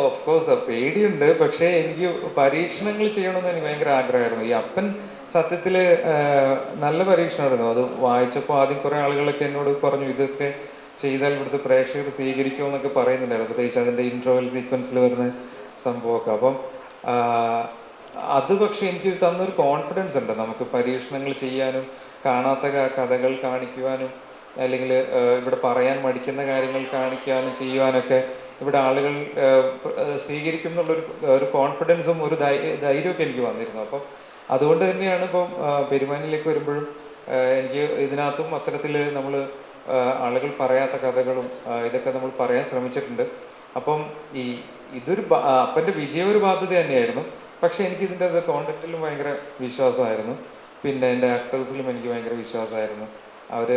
Of course പേടിയുണ്ട്. പക്ഷേ എനിക്ക് പരീക്ഷണങ്ങൾ ചെയ്യണമെന്ന് എനിക്ക് ഭയങ്കര ആഗ്രഹമായിരുന്നു. ഈ അപ്പൻ സത്യത്തില് നല്ല പരീക്ഷണമായിരുന്നു. അത് വായിച്ചപ്പോൾ ആദ്യം കുറെ ആളുകളൊക്കെ എന്നോട് പറഞ്ഞു ഇതൊക്കെ ചെയ്താൽ ഇവിടുത്തെ പ്രേക്ഷകർ സ്വീകരിക്കുമോ എന്നൊക്കെ പറയുന്നുണ്ടായിരുന്നു. പ്രത്യേകിച്ച് അതിന്റെ ഇന്റർവെൽ സീക്വൻസിൽ വരുന്ന സംഭവമൊക്കെ. അപ്പം അത് പക്ഷെ എനിക്ക് തന്നൊരു കോൺഫിഡൻസ് ഉണ്ട്. നമുക്ക് പരീക്ഷണങ്ങൾ ചെയ്യാനും കാണാത്ത കഥകൾ കാണിക്കുവാനും അല്ലെങ്കിൽ ഇവിടെ പറയാൻ മടിക്കുന്ന കാര്യങ്ങൾ കാണിക്കാനും ചെയ്യുവാനൊക്കെ ഇവിടെ ആളുകൾ സ്വീകരിക്കും എന്നുള്ളൊരു ഒരു കോൺഫിഡൻസും ഒരു ധൈര്യമൊക്കെ എനിക്ക് വന്നിരുന്നു. അപ്പം അതുകൊണ്ട് തന്നെയാണ് ഇപ്പം പെരുമാനിലേക്ക് വരുമ്പോഴും എനിക്ക് ഇതിനകത്തും അത്തരത്തിൽ നമ്മൾ ആളുകൾ പറയാത്ത കഥകളും ഇതൊക്കെ നമ്മൾ പറയാൻ ശ്രമിച്ചിട്ടുണ്ട്. അപ്പം ഈ ഇതൊരു അപ്പൻ്റെ വിജയം ഒരു ബാധ്യത തന്നെയായിരുന്നു. പക്ഷെ എനിക്ക് ഇതിൻ്റെ കോണ്ടന്റിലും ഭയങ്കര വിശ്വാസമായിരുന്നു. പിന്നെ എൻ്റെ ആക്ടേഴ്സിലും എനിക്ക് ഭയങ്കര വിശ്വാസമായിരുന്നു. അവർ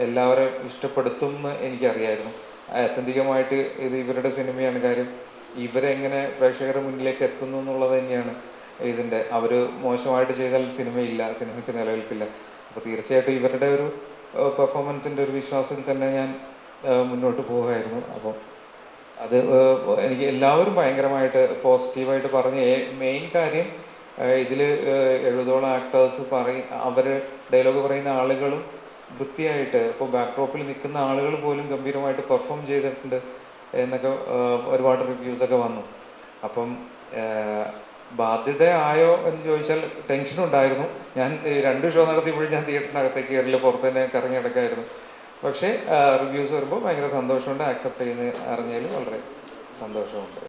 എല്ലാവരും ഇഷ്ടപ്പെടുത്തും എന്ന് എനിക്കറിയായിരുന്നു. ആത്യന്തികമായിട്ട് ഇത് ഇവരുടെ സിനിമയാണ്. കാര്യം ഇവരെങ്ങനെ പ്രേക്ഷകരുടെ മുന്നിലേക്ക് എത്തുന്നു എന്നുള്ളത് തന്നെയാണ് ഇതിൻ്റെ. അവർ മോശമായിട്ട് ചെയ്താൽ സിനിമയില്ല, സിനിമയ്ക്ക് നിലനിൽപ്പില്ല. അപ്പോൾ തീർച്ചയായിട്ടും ഇവരുടെ ഒരു പെർഫോമൻസിൻ്റെ ഒരു വിശ്വാസത്തിൽ തന്നെ ഞാൻ മുന്നോട്ട് പോവുമായിരുന്നു. അപ്പം അത് എനിക്ക് എല്ലാവരും ഭയങ്കരമായിട്ട് പോസിറ്റീവായിട്ട് പറഞ്ഞ് മെയിൻ കാര്യം ഇതിൽ 70ഓളം ആക്ടേഴ്സ് അവർ ഡയലോഗ് പറയുന്ന ആളുകളും വൃത്തിയായിട്ട് ഇപ്പോൾ ബാക്ക്ഡ്രോപ്പിൽ നിൽക്കുന്ന ആളുകൾ പോലും ഗംഭീരമായിട്ട് പെർഫോം ചെയ്തിട്ടുണ്ട് എന്നൊക്കെ ഒരുപാട് റിവ്യൂസൊക്കെ വന്നു. അപ്പം ബാധ്യത ആയോ എന്ന് ചോദിച്ചാൽ ടെൻഷനുണ്ടായിരുന്നു. ഞാൻ 2 ഷോ നടത്തിയപ്പോഴും ഞാൻ തിയേറ്ററിനകത്തേക്ക് കയറില്ല, പുറത്ത് തന്നെ കറങ്ങി കിടക്കായിരുന്നു. പക്ഷേ റിവ്യൂസ് വരുമ്പോൾ ഭയങ്കര സന്തോഷമുണ്ട്. ആക്സെപ്റ്റ് ചെയ്യുന്ന അറിഞ്ഞതിൽ വളരെ സന്തോഷമുണ്ട്.